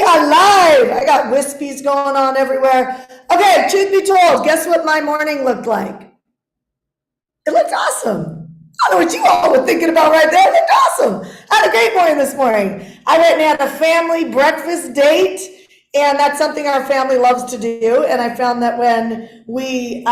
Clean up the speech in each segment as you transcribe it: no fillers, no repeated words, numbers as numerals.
on live. I got wispies going on everywhere. Okay, truth be told, guess what my morning looked like? It looked awesome. I don't know what you all were thinking about right there. It looked awesome. I had a great morning this morning. I went and had a family breakfast date. And that's something our family loves to do. And I found that when we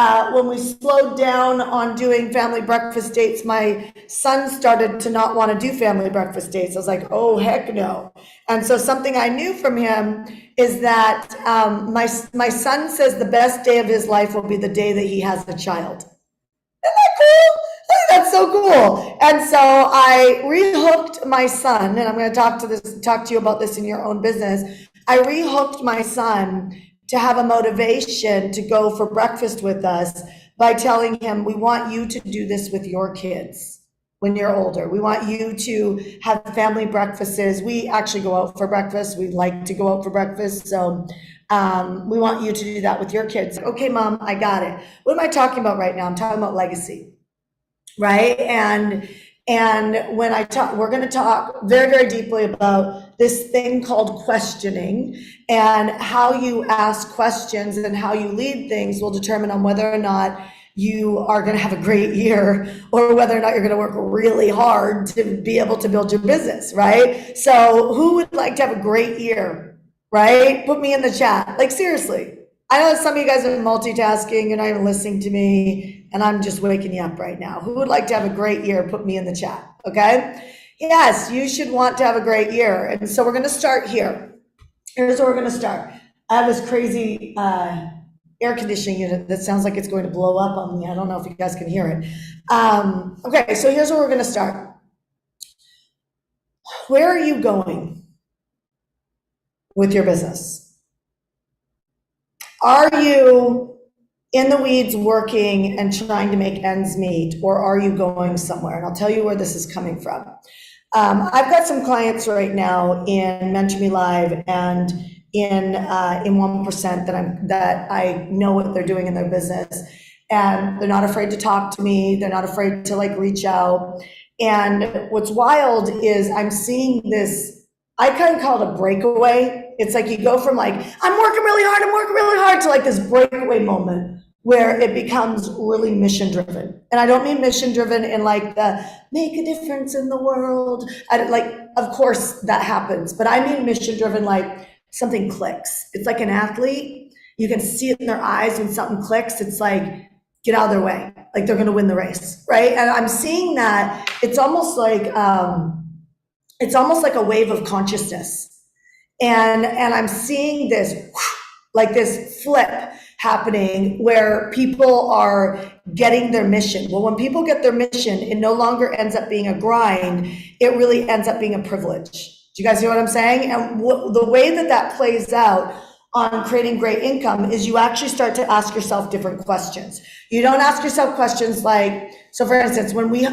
slowed down on doing family breakfast dates, my son started to not want to do family breakfast dates. I was like, oh, heck no. And so something I knew from him is that my son says the best day of his life will be the day that he has a child. Isn't that cool? That's so cool. And so I rehooked my son, and I'm going to talk to you about this in your own business. I rehooked my son to have a motivation to go for breakfast with us by telling him, we want you to do this with your kids when you're older. We want you to have family breakfasts. We actually go out for breakfast. We like to go out for breakfast. So we want you to do that with your kids. Okay, Mom, I got it. What am I talking about right now? I'm talking about legacy, right? And when I talk, we're going to talk very, very deeply about this thing called questioning, and how you ask questions and how you lead things will determine on whether or not you are going to have a great year, or whether or not you're going to work really hard to be able to build your business, right? So who would like to have a great year, right? Put me in the chat. Like, seriously. I know some of you guys are multitasking, you're not even listening to me, and I'm just waking you up right now. Who would like to have a great year? Put me in the chat, okay? Yes, you should want to have a great year. And so we're going to start here. Here's where we're going to start. I have this crazy air conditioning unit that sounds like it's going to blow up on me. I don't know if you guys can hear it. Okay, so here's where we're going to start. Where are you going with your business? Are you in the weeds working and trying to make ends meet, or are you going somewhere? And I'll tell you where this is coming from. I've got some clients right now in Mentor Me Live and in 1% that I know what they're doing in their business, and they're not afraid to talk to me. They're not afraid to like reach out. And what's wild is I'm seeing this, I kind of call it a breakaway. It's like you go from like, I'm working really hard to like this breakaway moment where it becomes really mission driven. And I don't mean mission driven in like the make a difference in the world. Of course that happens, but I mean mission driven, like something clicks. It's like an athlete. You can see it in their eyes when something clicks. It's like, get out of their way. Like they're going to win the race, right? And I'm seeing that it's almost like a wave of consciousness. And I'm seeing this, like this flip happening where people are getting their mission. Well, when people get their mission, it no longer ends up being a grind. It really ends up being a privilege. Do you guys hear what I'm saying? And the way that plays out on creating great income is you actually start to ask yourself different questions. You don't ask yourself questions like, so for instance, when we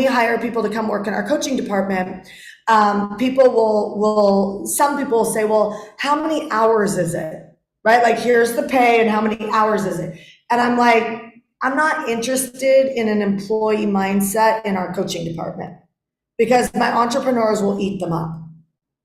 hire people to come work in our coaching department, some people will say, well, how many hours is it? Right? Like, here's the pay and how many hours is it? And I'm like, I'm not interested in an employee mindset in our coaching department because my entrepreneurs will eat them up.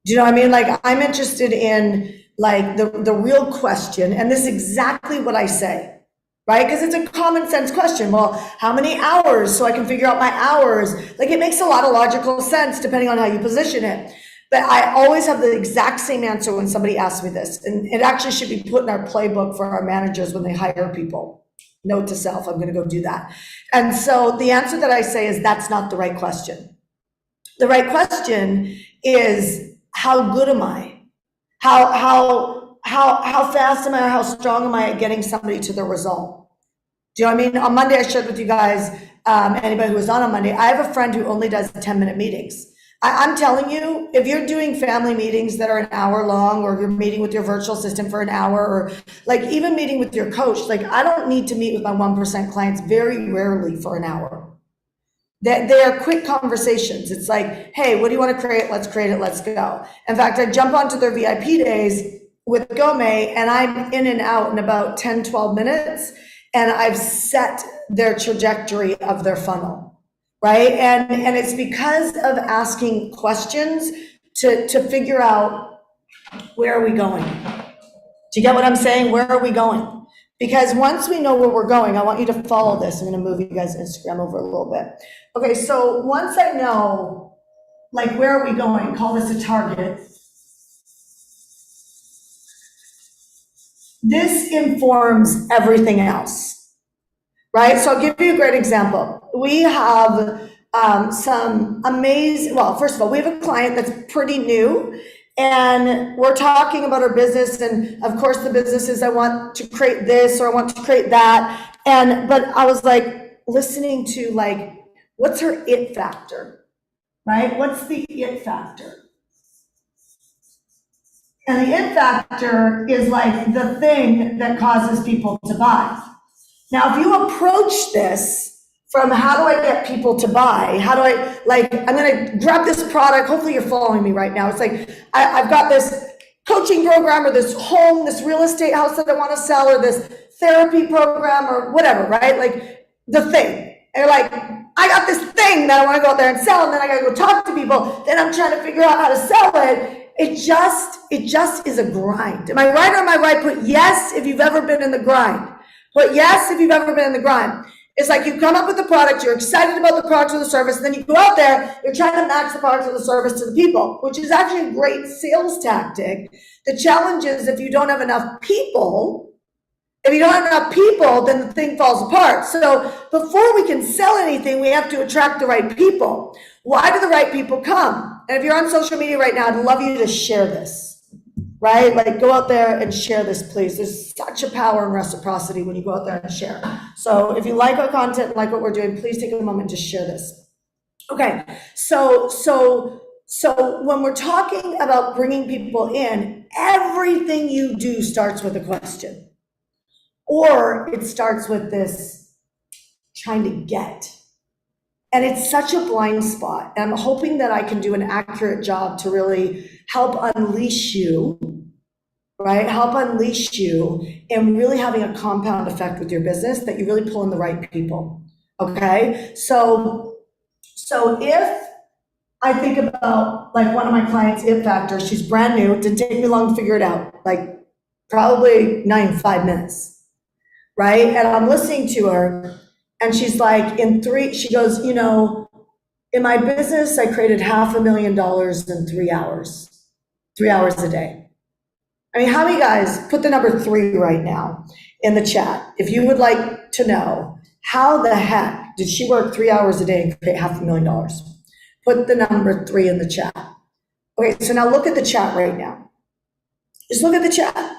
Do you know what I mean? Like, I'm interested in like the real question, and this is exactly what I say, right? Because it's a common sense question. Well, how many hours so I can figure out my hours? Like, it makes a lot of logical sense depending on how you position it. But I always have the exact same answer when somebody asks me this. And it actually should be put in our playbook for our managers when they hire people. Note to self, I'm going to go do that. And so the answer that I say is that's not the right question. The right question is, how good am I? How fast am I, or how strong am I at getting somebody to the result? Do you know what I mean? On Monday, I shared with you guys, anybody who was on Monday, I have a friend who only does 10-minute meetings. I'm telling you, if you're doing family meetings that are an hour long, or you're meeting with your virtual assistant for an hour, or like even meeting with your coach, like I don't need to meet with my 1% clients very rarely for an hour. They are quick conversations. It's like, hey, what do you want to create? Let's create it. Let's go. In fact, I jump onto their VIP days with Gome, and I'm in and out in about 10, 12 minutes, and I've set their trajectory of their funnel. Right? And it's because of asking questions to figure out Where are we going? Do you get what I'm saying? Where are we going? Because once we know where we're going, I want you to follow this. I'm going to move you guys' Instagram over a little bit. Okay, so once I know, like, where are we going? Call this a target. This informs everything else, right? So I'll give you a great example. We have some amazing, well, first of all, we have a client that's pretty new, and we're talking about our business, and of course the business is, I want to create this or I want to create that, but I was like listening to, like, what's her it factor, right? What's the it factor? And the it factor is like the thing that causes people to buy. Now, if you approach this from how do I get people to buy? How do I, like, I'm going to grab this product. Hopefully you're following me right now. It's like, I've got this coaching program or this home, this real estate house that I want to sell, or this therapy program or whatever, right? Like the thing. And you're like, I got this thing that I want to go out there and sell, and then I got to go talk to people. Then I'm trying to figure out how to sell it. It just is a grind. Am I right or am I right? Put yes if you've ever been in the grind. Put yes if you've ever been in the grind. It's like you come up with the product, you're excited about the product or the service, and then you go out there, you're trying to match the product or the service to the people, which is actually a great sales tactic. The challenge is if you don't have enough people, then the thing falls apart. So before we can sell anything, we have to attract the right people. Why do the right people come? And if you're on social media right now, I'd love you to share this, right? Like, go out there and share this, please. There's such a power in reciprocity when you go out there and share. So if you like our content, like what we're doing, please take a moment to share this. Okay, so when we're talking about bringing people in, everything you do starts with a question. Or it starts with this trying to get. And it's such a blind spot. And I'm hoping that I can do an accurate job to really help unleash you, right? Help unleash you and really having a compound effect with your business, that you really pull in the right people, okay? So if I think about, like, one of my clients' it factor, she's brand new, it didn't take me long to figure it out, like probably 5 minutes. Right? And I'm listening to her, and she's like, she goes, in my business, I created $500,000 in 3 hours, 3 hours a day. I mean, how many guys, put the number 3 right now in the chat, if you would like to know, how the heck did she work 3 hours a day and create $500,000? Put the number 3 in the chat. Okay, so now look at the chat right now. Just look at the chat.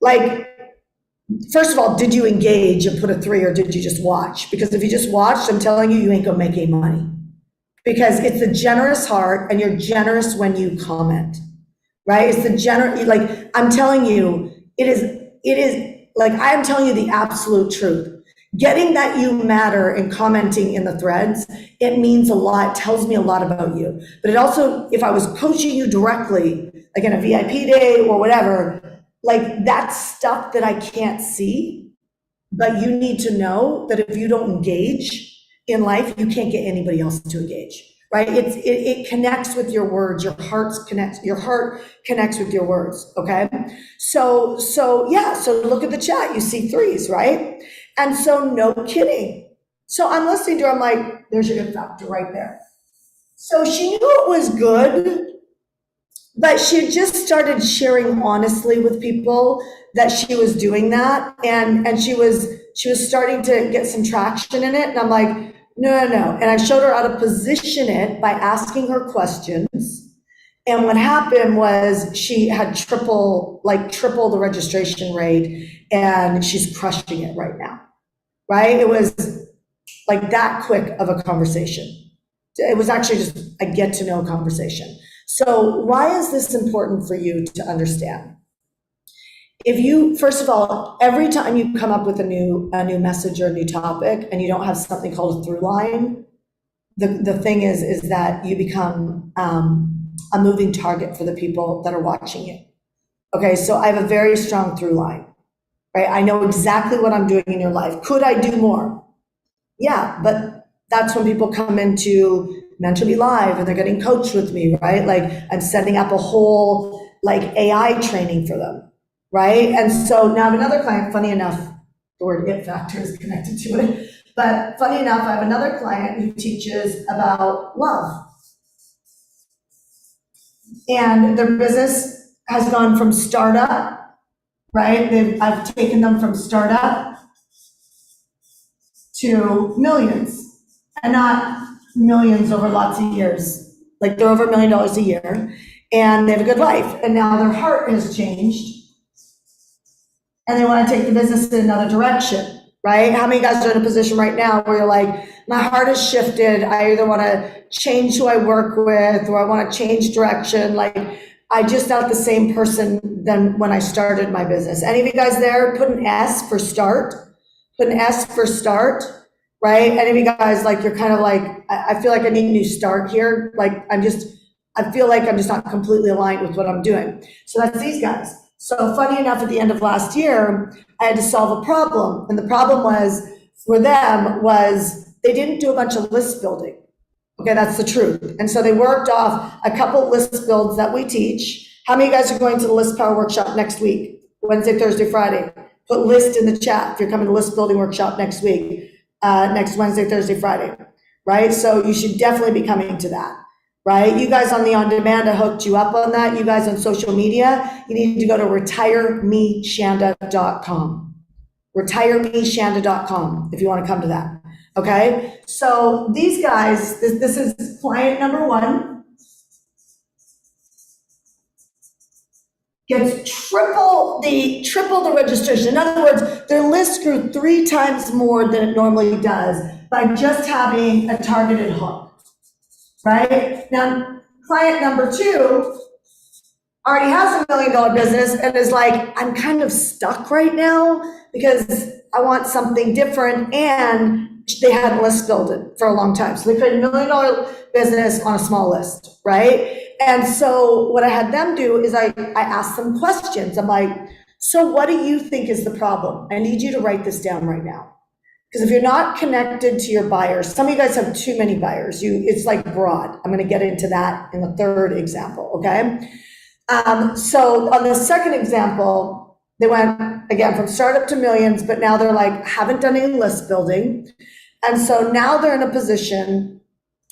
Like, first of all, did you engage and put a 3, or did you just watch? Because if you just watched, I'm telling you ain't gonna make any money. Because it's the generous heart, and you're generous when you comment, right? It's the generous, like, I'm telling you, it is like, I am telling you the absolute truth. Getting that you matter and commenting in the threads, it means a lot, tells me a lot about you. But it also, if I was coaching you directly, like in a VIP day or whatever, like, that's stuff that I can't see, but you need to know that if you don't engage in life, you can't get anybody else to engage, right? It connects with your words, your heart connects with your words, okay? So look at the chat, you see 3s, right? And so no kidding. So I'm listening to her, I'm like, there's your it factor right there. So she knew it was good, but she had just started sharing honestly with people that she was doing that, and she was starting to get some traction in it, and I'm like, no. And I showed her how to position it by asking her questions, and what happened was she had triple the registration rate, and she's crushing it right now, right? It was like that quick of a conversation. It was actually just a get to know conversation. So why is this important for you to understand? If you, first of all, every time you come up with a new message or a new topic and you don't have something called a through line, the thing is that you become a moving target for the people that are watching you. Okay, so I have a very strong through line, right? I know exactly what I'm doing in your life. Could I do more? Yeah, but that's when people come into Mentor Me Live and they're getting coached with me, right? Like, I'm setting up a whole like AI training for them, right? And so now I have another client, funny enough, the word it factor is connected to it, but funny enough, I have another client who teaches about love. And their business has gone from startup, right? I've taken them from startup to millions, and not millions over lots of years. Like they're over $1 million a year, and they have a good life. And now their heart has changed, and they want to take the business in another direction, right? How many guys are in a position right now where you're like, my heart has shifted. I either want to change who I work with, or I want to change direction. Like, I just not the same person than when I started my business. Any of you guys there? Put an S for start. Put an S for start, right? Any of you guys, like, you're kind of like, I feel like I need a new start here. Like, I feel like I'm just not completely aligned with what I'm doing. So that's these guys. So funny enough, at the end of last year, I had to solve a problem. And the problem was, for them, was they didn't do a bunch of list building. Okay, that's the truth. And so they worked off a couple list builds that we teach. How many guys are going to the List Power Workshop next week? Wednesday, Thursday, Friday. Put list in the chat if you're coming to list building workshop next week, next Wednesday, Thursday, Friday, right? So you should definitely be coming to that, right? You guys on the on-demand, I hooked you up on that. You guys on social media, you need to go to retiremeshanda.com. retiremeshanda.com if you want to come to that. Okay, so these guys, this is client number one, gets triple the registration. In other words, their list grew 3 times more than it normally does by just having a targeted hook, right? Now, client number 2 already has $1 million business and is like, I'm kind of stuck right now because I want something different, and they hadn't list built it for a long time. So they created $1 million business on a small list, right? And so what I had them do is I asked them questions. I'm like, so what do you think is the problem? I need you to write this down right now. Because if you're not connected to your buyers, some of you guys have too many buyers. It's like broad. I'm going to get into that in the third example, okay? So on the second example, they went, again, from startup to millions, but now they're like, haven't done any list building. And so now they're in a position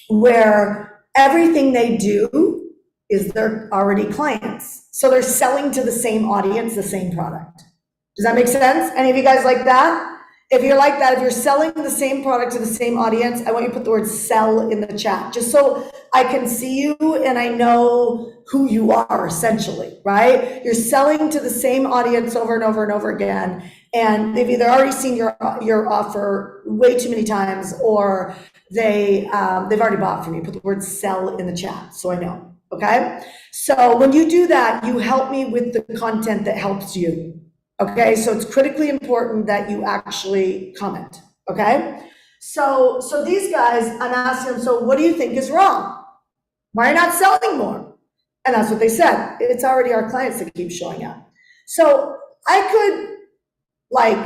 where everything they do is they're already clients. So they're selling to the same audience, the same product. Does that make sense? Any of you guys like that? If you're like that, if you're selling the same product to the same audience, I want you to put the word sell in the chat, just so I can see you and I know who you are, essentially, right? You're selling to the same audience over and over and over again, and they've either already seen your offer way too many times, or they've already bought from you. Put the word sell in the chat so I know, okay? So when you do that, you help me with the content that helps you. Okay, so it's critically important that you actually comment, okay? So these guys, I'm asking them, so what do you think is wrong? Why are you not selling more? And that's what they said. It's already our clients that keep showing up. So I could like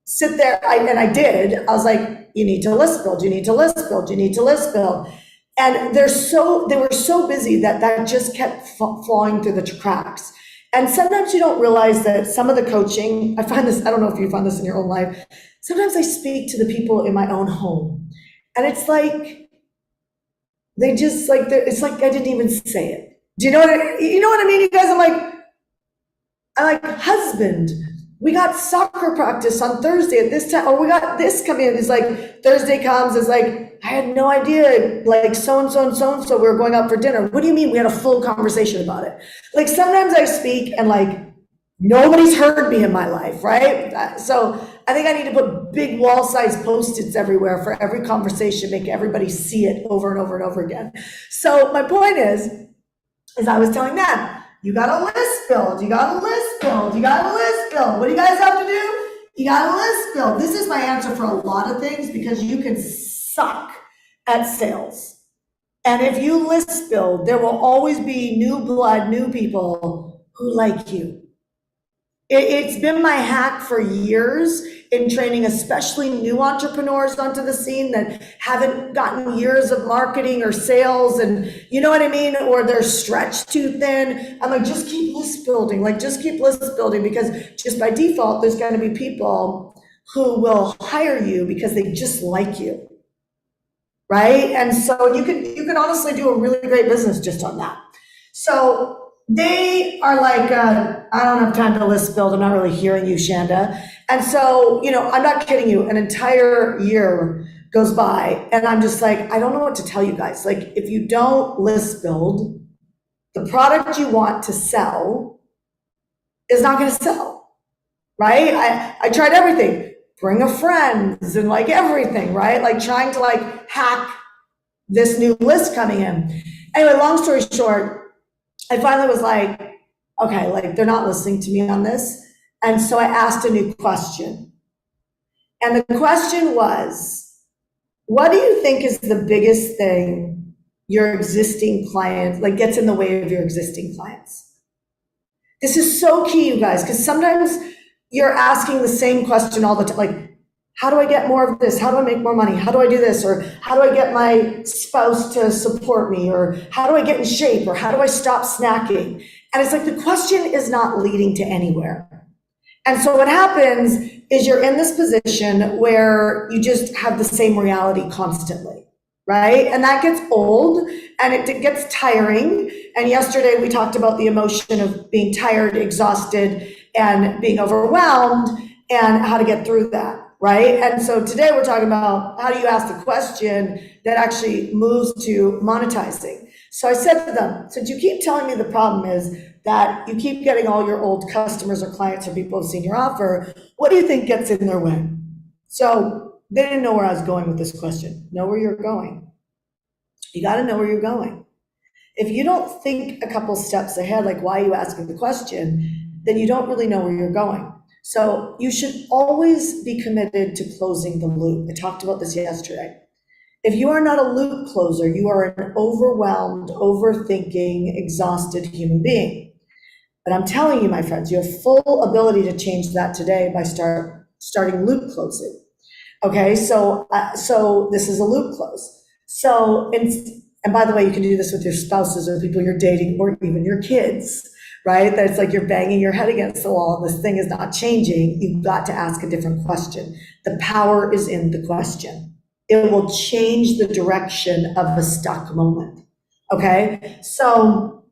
sit there, and I did. I was like, you need to list build, you need to list build, you need to list build. And they were so busy that just kept falling through the cracks. And sometimes you don't realize that some of the coaching, I find this, I don't know if you find this in your own life, sometimes I speak to the people in my own home, and it's like, they just like, it's like I didn't even say it. Do you know what I mean, you guys? I'm like, husband, we got soccer practice on Thursday at this time, or we got this coming in. It's like, Thursday comes, it's like, I had no idea, like so-and-so and so-and-so, we were going out for dinner. What do you mean? We had a full conversation about it. Like, sometimes I speak and like, nobody's heard me in my life, right? So I think I need to put big wall-sized Post-its everywhere for every conversation, make everybody see it over and over and over again. So my point is I was telling them, you got a list build, you got a list build, you got a list build. What do you guys have to do? You got a list build. This is my answer for a lot of things, because you can suck at sales. And if you list build, there will always be new blood, new people who like you. It's been my hack for years in training, especially new entrepreneurs onto the scene that haven't gotten years of marketing or sales, and you know what I mean? Or they're stretched too thin. I'm like, just keep list building, just keep list building, because just by default, there's going to be people who will hire you because they just like you, right? And so you can honestly do a really great business just on that. So they are like, I don't have time to list build. I'm not really hearing you, Shanda. And so, I'm not kidding you. An entire year goes by and I'm just like, I don't know what to tell you guys. Like, if you don't list build, the product you want to sell is not going to sell, right? I tried everything, bring a friend and everything, right? Like trying to hack this new list coming in. Anyway, long story short, I finally was like, okay, they're not listening to me on this. And so I asked a new question. And the question was, what do you think is the biggest thing your existing client, gets in the way of your existing clients? This is so key, you guys, because sometimes you're asking the same question all the time. How do I get more of this? How do I make more money? How do I do this? Or how do I get my spouse to support me? Or how do I get in shape? Or how do I stop snacking? And it's the question is not leading to anywhere. And so what happens is you're in this position where you just have the same reality constantly, right? And that gets old and it gets tiring. And yesterday we talked about the emotion of being tired, exhausted, and being overwhelmed and how to get through that. Right? And so today we're talking about how do you ask the question that actually moves to monetizing. So I said to them, since you keep telling me the problem is that you keep getting all your old customers or clients or people who've seen your offer, what do you think gets in their way? So they didn't know where I was going with this question. Know where you're going. You got to know where you're going. If you don't think a couple steps ahead, why are you asking the question, then you don't really know where you're going. So you should always be committed to closing the loop. I talked about this yesterday. If you are not a loop closer, you are an overwhelmed, overthinking, exhausted human being. But I'm telling you, my friends, you have full ability to change that today by starting loop closing. Okay, so this is a loop close. So, and by the way, you can do this with your spouses or people you're dating or even your kids. Right? That's you're banging your head against the wall and this thing is not changing. You've got to ask a different question. The power is in the question. It will change the direction of a stuck moment. Okay? So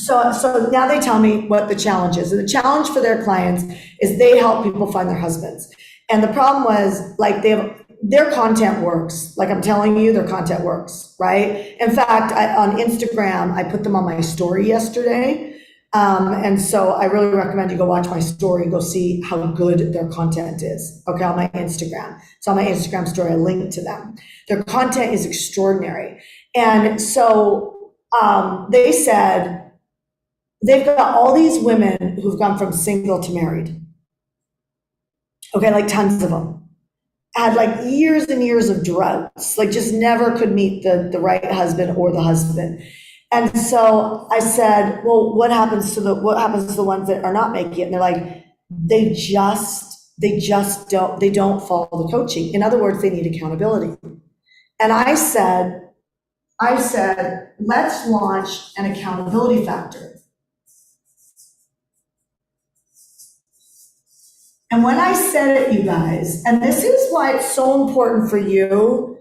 now they tell me what the challenge is. And the challenge for their clients is they help people find their husbands. And the problem was their content works. I'm telling you, their content works, right? In fact, on Instagram, I put them on my story yesterday. And so I really recommend you go watch my story and go see how good their content is, okay, on my Instagram. So on my Instagram story, I link to them. Their content is extraordinary. And so they said they've got all these women who've gone from single to married, okay, tons of them. Had years and years of droughts, just never could meet the right husband or the husband. And so I said, well, what happens to the ones that are not making it? And they're like, they don't follow the coaching. In other words, they need accountability. And I said, let's launch an accountability factor. And when I said it, you guys, and this is why it's so important for you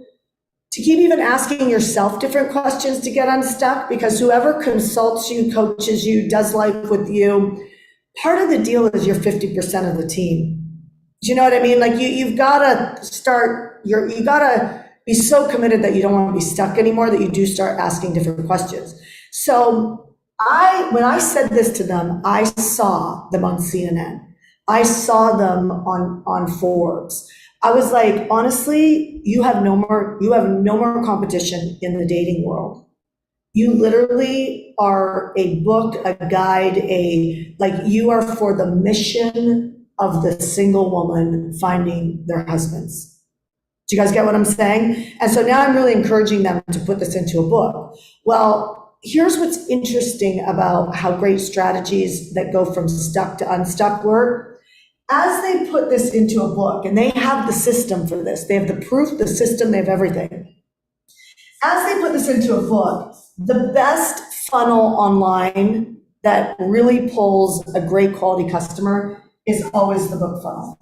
to keep even asking yourself different questions to get unstuck, because whoever consults you, coaches you, does life with you, part of the deal is you're 50% of the team. Do you know what I mean? You've got to you got to be so committed that you don't want to be stuck anymore, that you do start asking different questions. So when I said this to them, I saw them on CNN. I saw them on Forbes. I was like, honestly, you have no more competition in the dating world. You literally are a book, a guide, you are for the mission of the single woman finding their husbands. Do you guys get what I'm saying? And so now I'm really encouraging them to put this into a book. Well, here's what's interesting about how great strategies that go from stuck to unstuck work. As they put this into a book, and they have the system for this, they have the proof, the system, they have everything. As they put this into a book, the best funnel online that really pulls a great quality customer is always the book funnel.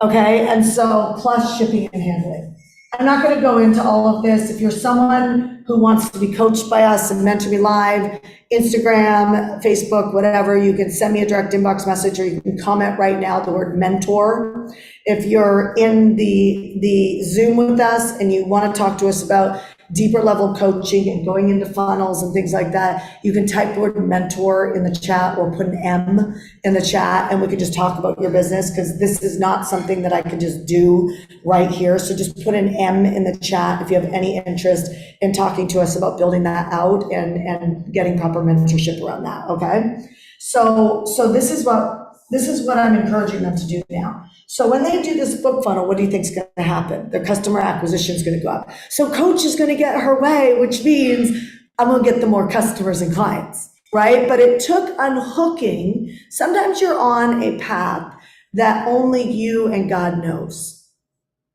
Okay, and so plus shipping and handling. I'm not going to go into all of this. If you're someone who wants to be coached by us and mentor me live, Instagram, Facebook, whatever, you can send me a direct inbox message, or you can comment right now the word mentor. If you're in the Zoom with us and you want to talk to us about deeper level coaching and going into funnels and things like that, you can type the word mentor in the chat or put an M in the chat, and we can just talk about your business, because this is not something that I can just do right here. So just put an M in the chat if you have any interest in talking to us about building that out and getting proper mentorship around that. Okay. So this is what I'm encouraging them to do now. So when they do this book funnel, what do you think is going to happen? Their customer acquisition is going to go up. So coach is going to get her way, which means I'm going to get the more customers and clients, right? But it took unhooking. Sometimes you're on a path that only you and God knows.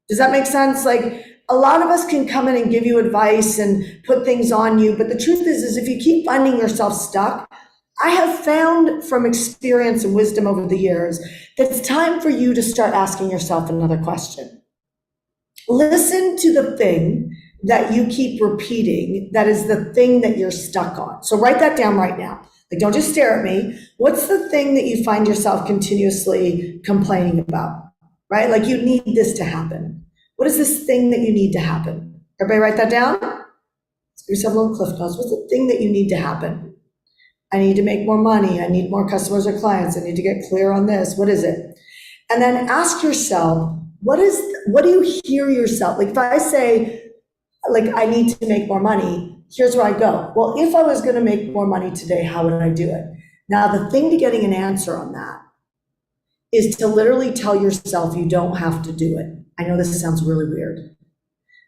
Does that make sense? Like, a lot of us can come in and give you advice and put things on you, but the truth is if you keep finding yourself stuck, I have found from experience and wisdom over the years that it's time for you to start asking yourself another question. Listen to the thing that you keep repeating that is the thing that you're stuck on. So write that down right now. Like, don't just stare at me. What's the thing that you find yourself continuously complaining about, right? Like, you need this to happen. What is this thing that you need to happen? Everybody write that down? Let's give yourself a little cliff notes. What's the thing that you need to happen? I need to make more money. I need more customers or clients. I need to get clear on this. What is it? And then ask yourself, what do you hear yourself? Like, if I say, like, I need to make more money, here's where I go. Well, if I was going to make more money today, how would I do it? Now, the thing to getting an answer on that is to literally tell yourself you don't have to do it. I know this sounds really weird,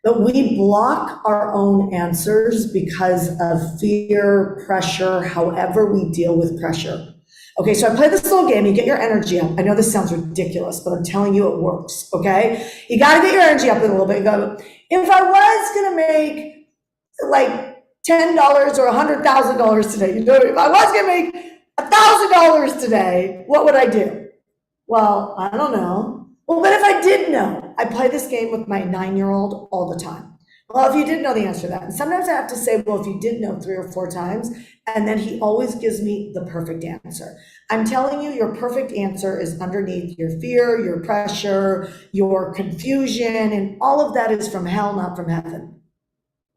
but we block our own answers because of fear, pressure, however we deal with pressure. Okay, so I play this little game, you get your energy up. I know this sounds ridiculous, but I'm telling you it works, okay? You gotta get your energy up a little bit. You go, if I was gonna make like $10 or $100,000 today, you know, if I was gonna make $1,000 today, what would I do? Well, I don't know. Well, but if I did know, I play this game with my 9-year-old all the time. Well, if you did know the answer to that, and sometimes I have to say, well, if you did know 3 or 4 times, and then he always gives me the perfect answer. I'm telling you, your perfect answer is underneath your fear, your pressure, your confusion, and all of that is from hell, not from heaven.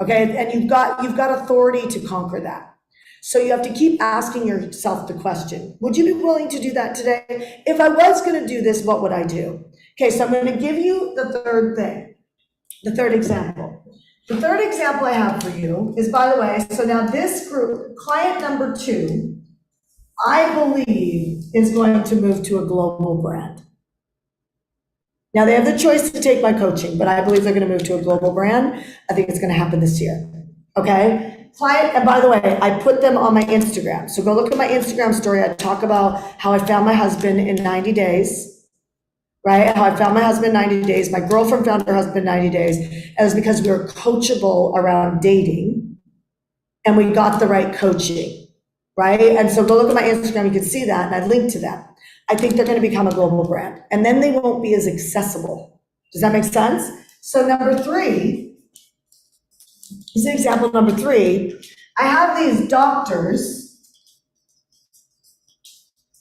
Okay, and you've got authority to conquer that. So you have to keep asking yourself the question, would you be willing to do that today? If I was going to do this, what would I do? Okay, so I'm going to give you the third thing, the third example. The third example I have for you is, by the way, so now this group, client number 2, I believe is going to move to a global brand. Now they have the choice to take my coaching, but I believe they're going to move to a global brand. I think it's going to happen this year. Okay? Client, and by the way, I put them on my Instagram. So go look at my Instagram story. I talk about how I found my husband in 90 days, right? How I found my husband in 90 days. My girlfriend found her husband in 90 days. It was because we were coachable around dating and we got the right coaching, right? And so go look at my Instagram. You can see that, and I linked to them. I think they're going to become a global brand, and then they won't be as accessible. Does that make sense? So number 3, this is example number 3. I have these doctors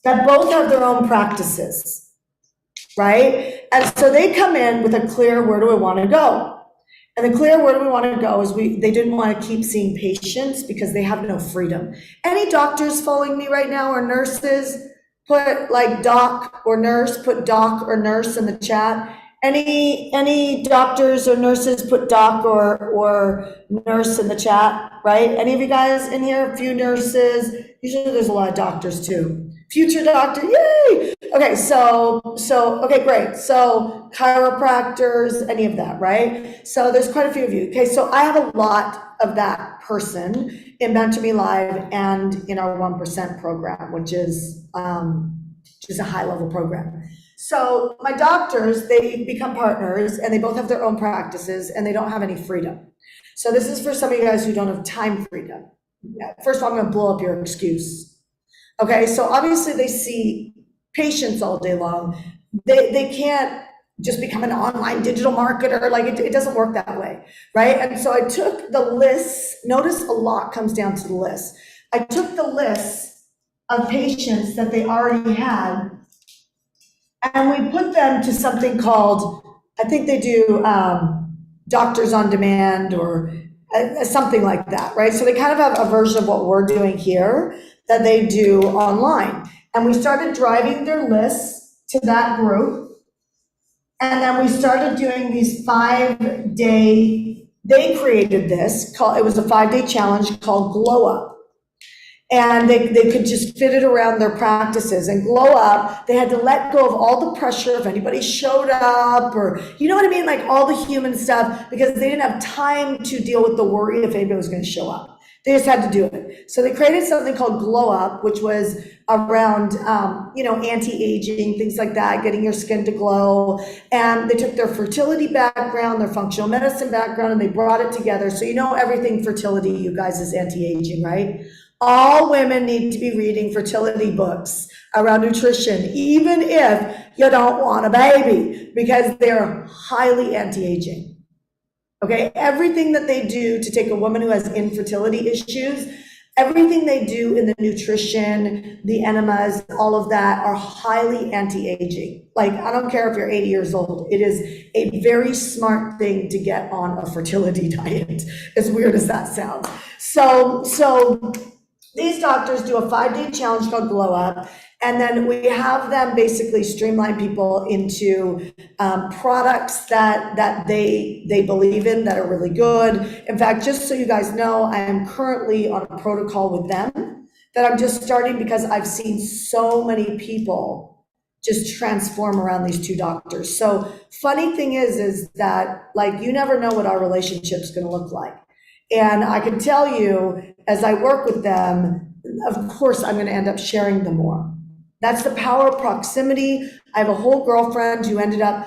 that both have their own practices, right? And so they come in with a clear, where do I want to go? And the clear, where do we want to go is they didn't want to keep seeing patients because they have no freedom. Any doctors following me right now, or nurses? Put like doc or nurse, put doc or nurse in the chat. Any doctors or nurses, put doc or nurse in the chat, right? Any of you guys in here? A few nurses. Usually there's a lot of doctors too. Future doctor, yay! Okay, okay, great. So chiropractors, any of that, right? So there's quite a few of you. Okay, so I have a lot of that person in Mentor Me Live and in our 1% program, which is a high level program. So my doctors, they become partners and they both have their own practices and they don't have any freedom. So this is for some of you guys who don't have time freedom. First of all, I'm gonna blow up your excuse. Okay, so obviously they see patients all day long. They can't just become an online digital marketer. Like it doesn't work that way, right? And so I took the list. Notice a lot comes down to the list. I took the list of patients that they already had, and we put them to something called, I think they do doctors on demand or something like that, right? So they kind of have a version of what we're doing here that they do online. And we started driving their lists to that group. And then we started doing these 5-day, they created this, it was a 5-day challenge called Glow Up. And they could just fit it around their practices. And Glow Up, they had to let go of all the pressure if anybody showed up, or you know what I mean, like all the human stuff, because they didn't have time to deal with the worry if anybody was going to show up. They just had to do it. So they created something called Glow Up, which was around anti-aging, things like that, getting your skin to glow. And they took their fertility background, their functional medicine background, and they brought it together. So you know everything fertility, you guys, is anti-aging, right? All women need to be reading fertility books around nutrition, even if you don't want a baby, because they're highly anti-aging. Okay, everything that they do to take a woman who has infertility issues, everything they do in the nutrition, the enemas, all of that are highly anti-aging. Like, I don't care if you're 80 years old, it is a very smart thing to get on a fertility diet, as weird as that sounds. So these doctors do a 5-day challenge called Glow Up, and then we have them basically streamline people into products that they believe in, that are really good. In fact, just so you guys know, I am currently on a protocol with them that I'm just starting because I've seen so many people just transform around these two doctors. So funny thing is that, like, you never know what our relationship's gonna look like. And I can tell you, as I work with them, of course, I'm going to end up sharing them more. That's the power of proximity. I have a whole girlfriend who ended up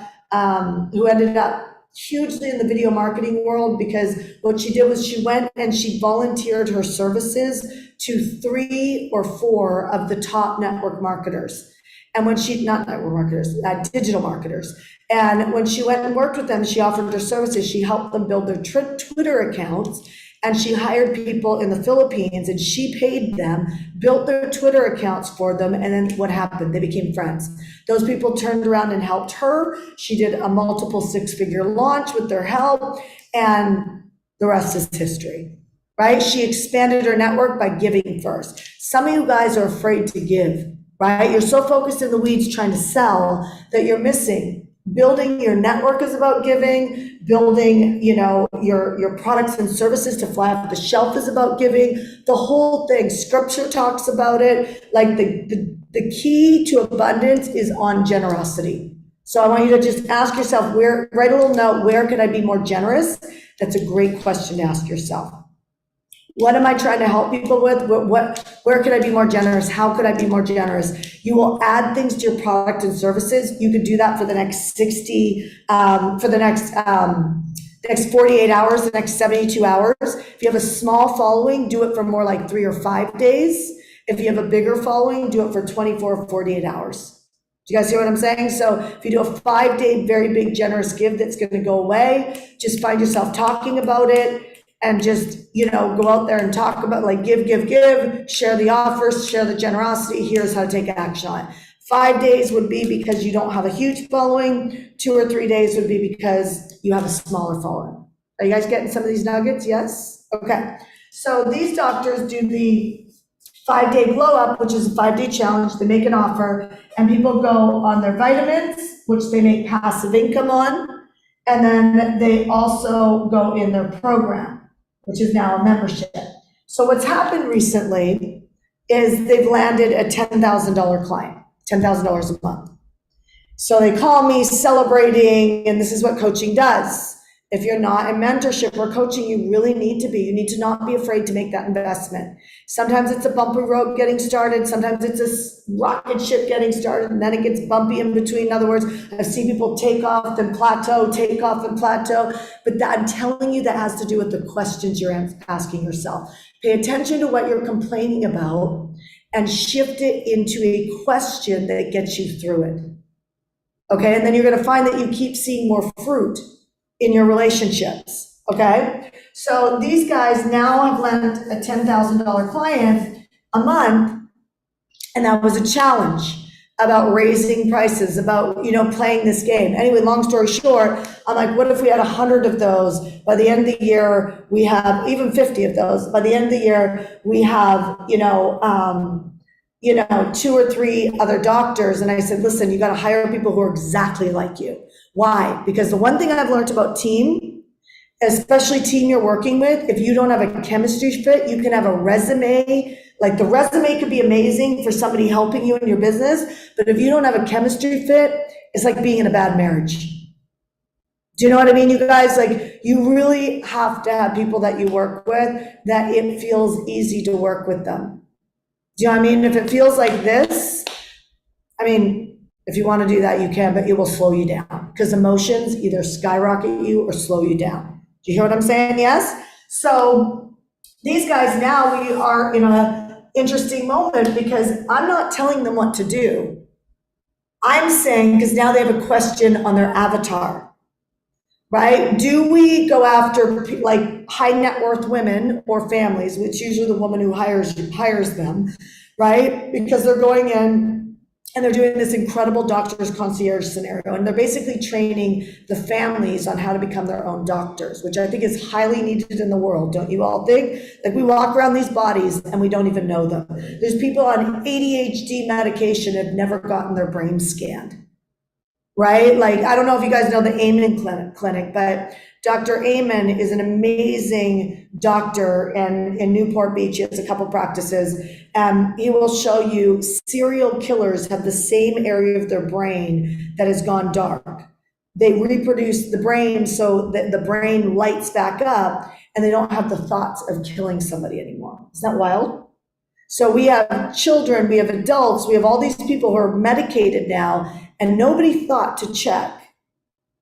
hugely in the video marketing world, because what she did was she went and she volunteered her services to 3 or 4 of the top network marketers. And when she, not network marketers, digital marketers. And when she went and worked with them, she offered her services. She helped them build their Twitter accounts, and she hired people in the Philippines, and she paid them, built their Twitter accounts for them. And then what happened? They became friends. Those people turned around and helped her. She did a multiple 6-figure launch with their help, and the rest is history, right? She expanded her network by giving first. Some of you guys are afraid to give, right? You're so focused in the weeds trying to sell that you're missing. Building your network is about giving. Building, your products and services to fly off the shelf is about giving. The whole thing, scripture talks about it. Like the key to abundance is on generosity. So I want you to just ask yourself, write a little note, where could I be more generous? That's a great question to ask yourself. What am I trying to help people with? Where could I be more generous? How could I be more generous? You will add things to your product and services. You could do that for the next 48 hours, the next 72 hours. If you have a small following, do it for more like 3 or 5 days. If you have a bigger following, do it for 24 or 48 hours. Do you guys see what I'm saying? So if you do a 5-day, very big, generous give that's going to go away, just find yourself talking about it. And just, go out there and talk about, like, give, share the offers, share the generosity. Here's how to take action on it. 5 days would be because you don't have a huge following. 2 or 3 days would be because you have a smaller following. Are you guys getting some of these nuggets? Yes? Okay. So these doctors do the 5-day Glow Up, which is a 5-day challenge. They make an offer, and people go on their vitamins, which they make passive income on. And then they also go in their program, which is now a membership. So what's happened recently is they've landed a $10,000 client, $10,000 a month. So they call me celebrating, and this is what coaching does. If you're not in mentorship or coaching, you really need to be. You need to not be afraid to make that investment. Sometimes it's a bumpy road getting started. Sometimes it's a rocket ship getting started, and then it gets bumpy in between. In other words, I've seen people take off and plateau, take off and plateau. But I'm telling you, that has to do with the questions you're asking yourself. Pay attention to what you're complaining about and shift it into a question that gets you through it. Okay, and then you're going to find that you keep seeing more fruit in your relationships, okay? So these guys now have lent a $10,000 client a month, and that was a challenge about raising prices, about, playing this game. Anyway, long story short, I'm like, what if we had 100 of those? By the end of the year, we have even 50 of those. By the end of the year, we have, 2 or 3 other doctors. And I said, listen, you got to hire people who are exactly like you. Why? Because the one thing I've learned about team, especially team you're working with, if you don't have a chemistry fit, you can have a resume. Like the resume could be amazing for somebody helping you in your business, but if you don't have a chemistry fit, it's like being in a bad marriage. Do you know what I mean, you guys? Like, you really have to have people that you work with that it feels easy to work with them. Do you know what I mean? If it feels like this, if you want to do that, you can, but it will slow you down because emotions either skyrocket you or slow you down. Do you hear what I'm saying? Yes? So these guys, now we are in an interesting moment because I'm not telling them what to do. I'm saying, because now they have a question on their avatar, right? Do we go after like high net worth women or families, which is usually the woman who hires them, right? Because they're going in and they're doing this incredible doctor's concierge scenario. And they're basically training the families on how to become their own doctors, which I think is highly needed in the world. Don't you all think? Like, we walk around these bodies and we don't even know them. There's people on ADHD medication that have never gotten their brain scanned, right? Like, I don't know if you guys know the Amen Clinic, but Dr. Amen is an amazing doctor in Newport Beach. He has a couple practices. He will show you serial killers have the same area of their brain that has gone dark. They reproduce the brain so that the brain lights back up and they don't have the thoughts of killing somebody anymore. Isn't that wild? So we have children, we have adults, we have all these people who are medicated now, and nobody thought to check,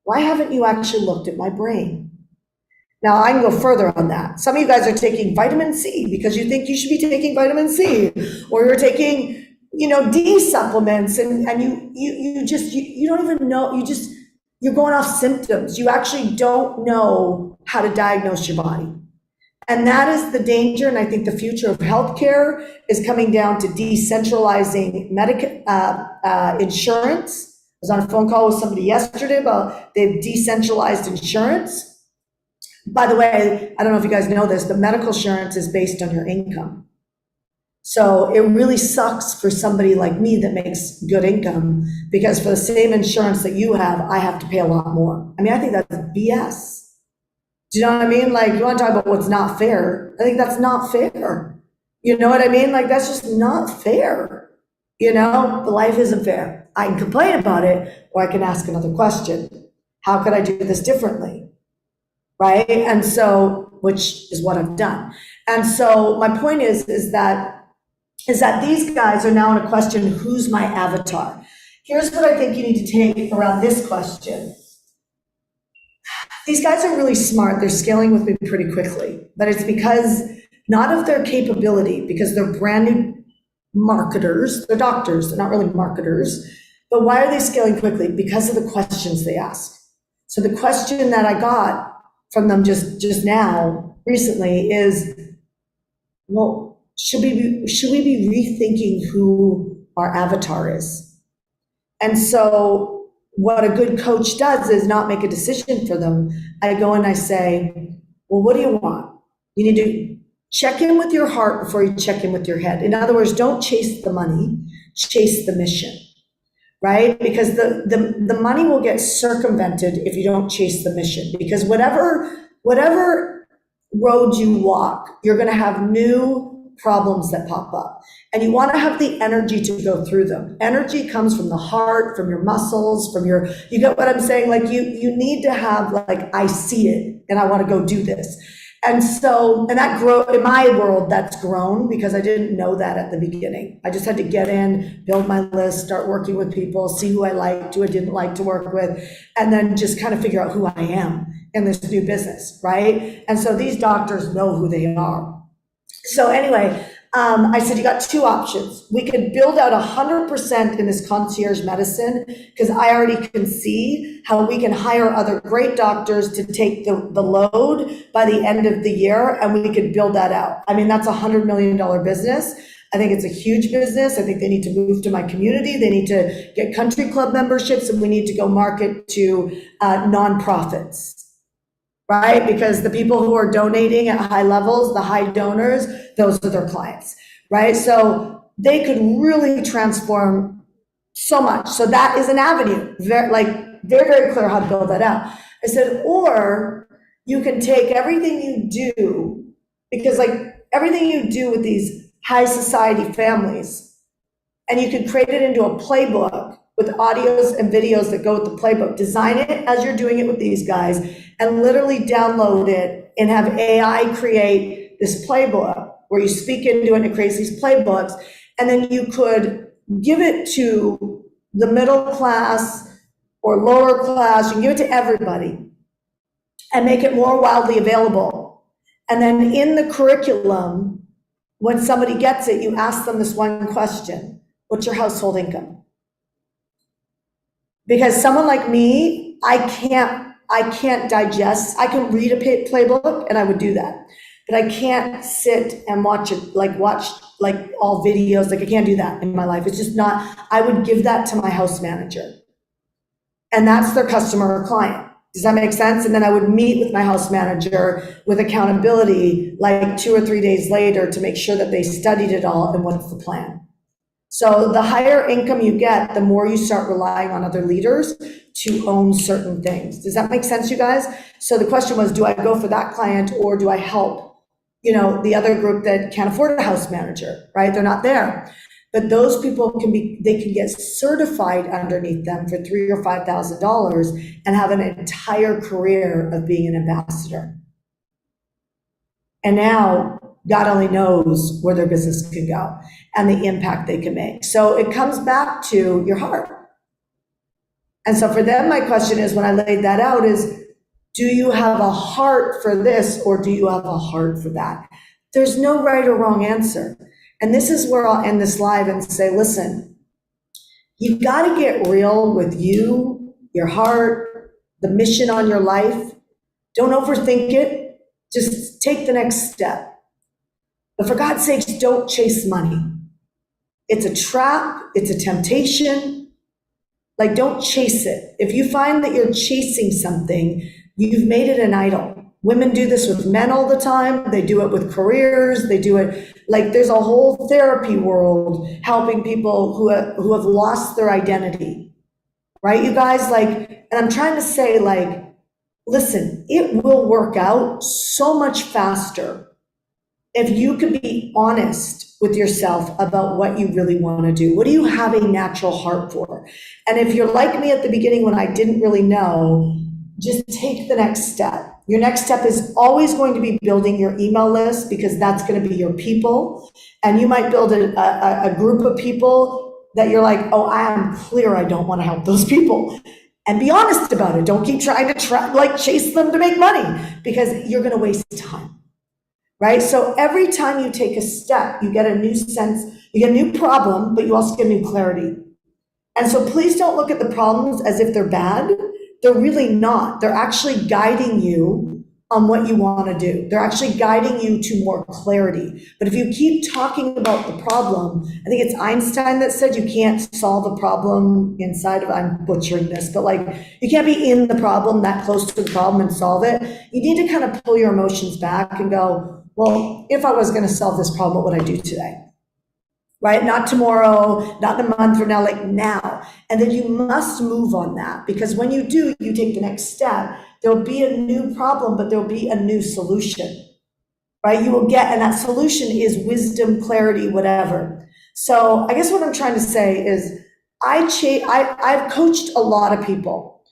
why haven't you actually looked at my brain? Now, I can go further on that. Some of you guys are taking vitamin C because you think you should be taking vitamin C, or you're taking, D supplements, and you don't even know, you're going off symptoms. You actually don't know how to diagnose your body. And that is the danger, and I think the future of healthcare is coming down to decentralizing insurance. I was on a phone call with somebody yesterday about they've decentralized insurance. By the way, I don't know if you guys know this, but medical insurance is based on your income. So it really sucks for somebody like me that makes good income, because for the same insurance that you have, I have to pay a lot more. I think that's BS. Do you know what I mean? Like, you want to talk about what's not fair? I think that's not fair. You know what I mean? Like, that's just not fair. The life isn't fair. I can complain about it, or I can ask another question. How could I do this differently? Right? And so, which is what I've done. And so my point is that these guys are now in a question, who's my avatar? Here's what I think you need to take around this question. These guys are really smart. They're scaling with me pretty quickly, but it's because not of their capability, because they're brand new marketers. They're doctors. They're not really marketers. But why are they scaling quickly? Because of the questions they ask. So the question that I got from them just now recently is, well, should we be rethinking who our avatar is? And so what a good coach does is not make a decision for them. I go and I say, well, what do you want? You need to check in with your heart before you check in with your head. In other words, don't chase the money, chase the mission, right? Because the money will get circumvented if you don't chase the mission. Because whatever road you walk, you're going to have new problems that pop up. And you want to have the energy to go through them. Energy comes from the heart, from your muscles, you get what I'm saying? Like you need to have like, I see it and I want to go do this. And so, and that in my world, that's grown because I didn't know that at the beginning. I just had to get in, build my list, start working with people, see who I liked, who I didn't like to work with, and then just kind of figure out who I am in this new business, right? And so these doctors know who they are. So anyway, I said, you got two options. We could build out 100% in this concierge medicine because I already can see how we can hire other great doctors to take the load by the end of the year, and we could build that out. I mean, that's $100 million business. I think it's a huge business. I think they need to move to my community. They need to get country club memberships, and we need to go market to nonprofits. Right? Because the people who are donating at high levels, the high donors, those are their clients, right? So they could really transform so much. So that is an avenue. They're very clear how to build that out. I said, or you can take everything you do, because like everything you do with these high society families, and you can create it into a playbook with audios and videos that go with the playbook. Design it as you're doing it with these guys and literally download it and have AI create this playbook where you speak into it and it creates these playbooks. And then you could give it to the middle class or lower class. You can give it to everybody and make it more widely available. And then in the curriculum, when somebody gets it, you ask them this one question: what's your household income? Because someone like me, I can't digest. I can read a playbook and I would do that, but I can't sit and watch all videos. Like I can't do that in my life. It's just not. I would give that to my house manager, and that's their customer or client. Does that make sense? And then I would meet with my house manager with accountability like 2 or 3 days later to make sure that they studied it all and what's the plan. So the higher income you get, the more you start relying on other leaders to own certain things. Does that make sense, you guys? So the question was, do I go for that client or do I help, the other group that can't afford a house manager, right? They're not there. But those people can get certified underneath them for $3,000 or $5,000 and have an entire career of being an ambassador. And now God only knows where their business can go and the impact they can make. So it comes back to your heart. And so for them, my question is, when I laid that out, is do you have a heart for this or do you have a heart for that? There's no right or wrong answer. And this is where I'll end this live and say, listen, you've got to get real with you, your heart, the mission on your life. Don't overthink it. Just take the next step. But for God's sakes, don't chase money. It's a trap. It's a temptation. Like, don't chase it. If you find that you're chasing something, you've made it an idol. Women do this with men all the time. They do it with careers. They do it, like, there's a whole therapy world helping people who have lost their identity. Right, you guys? Like, and I'm trying to say, like, listen, it will work out so much faster if you could be honest with yourself about what you really want to do. What do you have a natural heart for? And if you're like me at the beginning when I didn't really know, just take the next step. Your next step is always going to be building your email list, because that's going to be your people. And you might build a group of people that you're like, oh, I am clear I don't want to help those people. And be honest about it. Don't keep trying to chase them to make money, because you're going to waste time. Right? So every time you take a step, you get a new sense, you get a new problem, but you also get new clarity. And so please don't look at the problems as if they're bad. They're really not. They're actually guiding you on what you want to do. They're actually guiding you to more clarity. But if you keep talking about the problem, I think it's Einstein that said you can't solve a problem inside of, I'm butchering this, but like, you can't be in the problem, that close to the problem, and solve it. You need to kind of pull your emotions back and go, well, if I was going to solve this problem, what would I do today? Right? Not tomorrow, not in a month from now, like now. And then you must move on that, because when you do, you take the next step. There'll be a new problem, but there'll be a new solution. right? You will get, and that solution is wisdom, clarity, whatever. So I guess what I'm trying to say is I've coached a lot of people,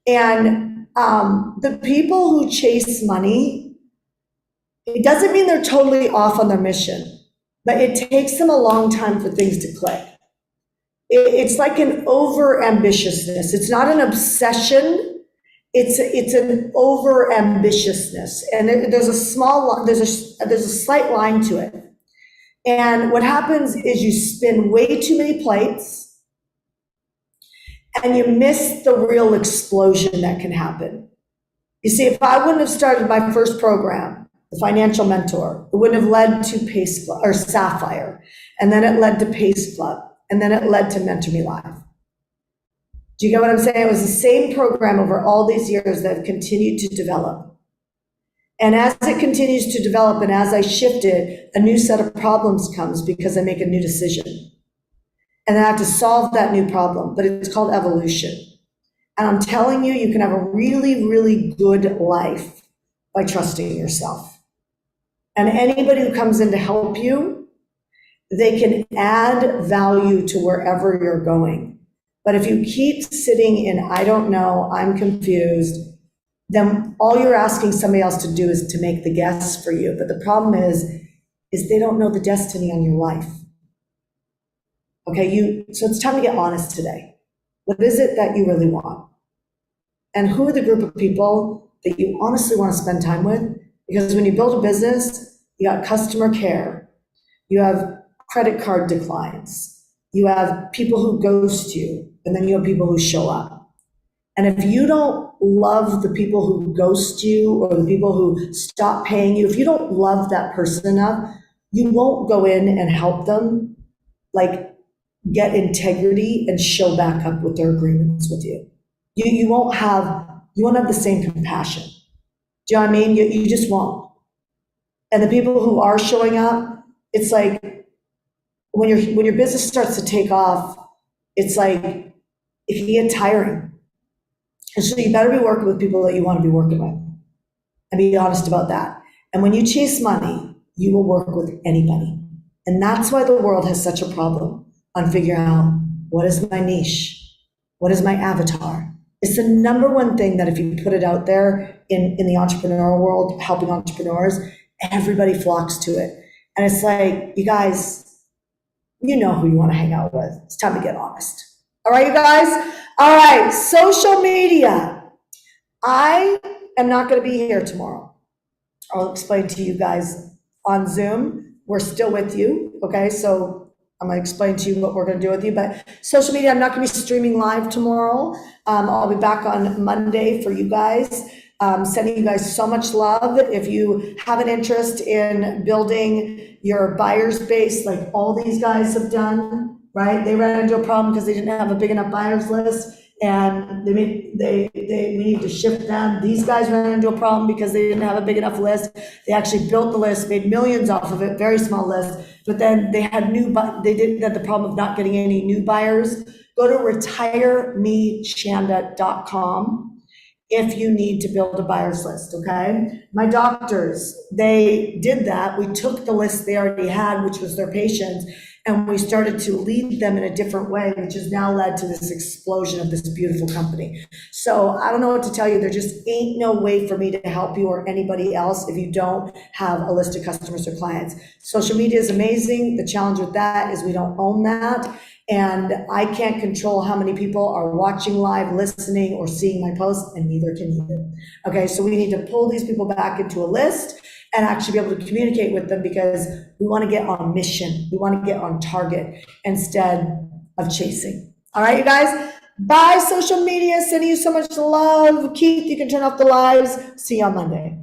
and the people who chase money, it doesn't mean they're totally off on their mission, but it takes them a long time for things to click. It's like an over ambitiousness. It's not an obsession. It's an over ambitiousness, and there's a slight line to it. And what happens is you spin way too many plates, and you miss the real explosion that can happen. You see, if I wouldn't have started my first program, the Financial Mentor, it wouldn't have led to Pace Club or Sapphire, and then it led to Pace Club, and then it led to Mentor Me Live. Do you get what I'm saying? It was the same program over all these years that have continued to develop. And as it continues to develop, and as I shift it, a new set of problems comes because I make a new decision. And I have to solve that new problem, but it's called evolution. And I'm telling you, you can have a really, really good life by trusting yourself. And anybody who comes in to help you, they can add value to wherever you're going. But if you keep sitting in, I don't know, I'm confused, then all you're asking somebody else to do is to make the guess for you. But the problem is they don't know the destiny on your life. Okay, so it's time to get honest today. What is it that you really want? And who are the group of people that you honestly want to spend time with? Because when you build a business, you got customer care, you have credit card declines, you have people who ghost you, and then you have people who show up. And if you don't love the people who ghost you or the people who stop paying you, if you don't love that person enough, you won't go in and help them like get integrity and show back up with their agreements with you. You won't have the same compassion. Do you know what I mean? You just won't. And the people who are showing up, it's like when your business starts to take off, it's like it can get tiring. And so you better be working with people that you want to be working with, and be honest about that. And when you chase money, you will work with anybody. And that's why the world has such a problem on figuring out what is my niche, what is my avatar. It's the number one thing that if you put it out there in the entrepreneurial world, helping entrepreneurs, everybody flocks to it. And it's like, you guys, you know who you want to hang out with. It's time to get honest. All right, you guys? All right, social media. I am not going to be here tomorrow. I'll explain to you guys on Zoom. We're still with you, okay? So I'm going to explain to you what we're going to do with you. But social media, I'm not going to be streaming live tomorrow. I'll be back on Monday for you guys. Sending you guys so much love. If you have an interest in building your buyer's base like all these guys have done, right? They ran into a problem because they didn't have a big enough buyers list, and we need to shift them. These guys ran into a problem because they didn't have a big enough list. They actually built the list, made millions off of it, very small list, but then they didn't have the problem of not getting any new buyers. Go to retiremeshanda.com if you need to build a buyer's list, okay? My doctors, they did that. We took the list they already had, which was their patients, and we started to lead them in a different way, which has now led to this explosion of this beautiful company. So I don't know what to tell you. There just ain't no way for me to help you or anybody else if you don't have a list of customers or clients. Social media is amazing. The challenge with that is we don't own that. And I can't control how many people are watching live, listening, or seeing my posts, and neither can you. Okay, so we need to pull these people back into a list and actually be able to communicate with them, because we want to get on mission. We want to get on target instead of chasing. All right, you guys? Bye, social media. Sending you so much love. Keith, you can turn off the lives. See you on Monday.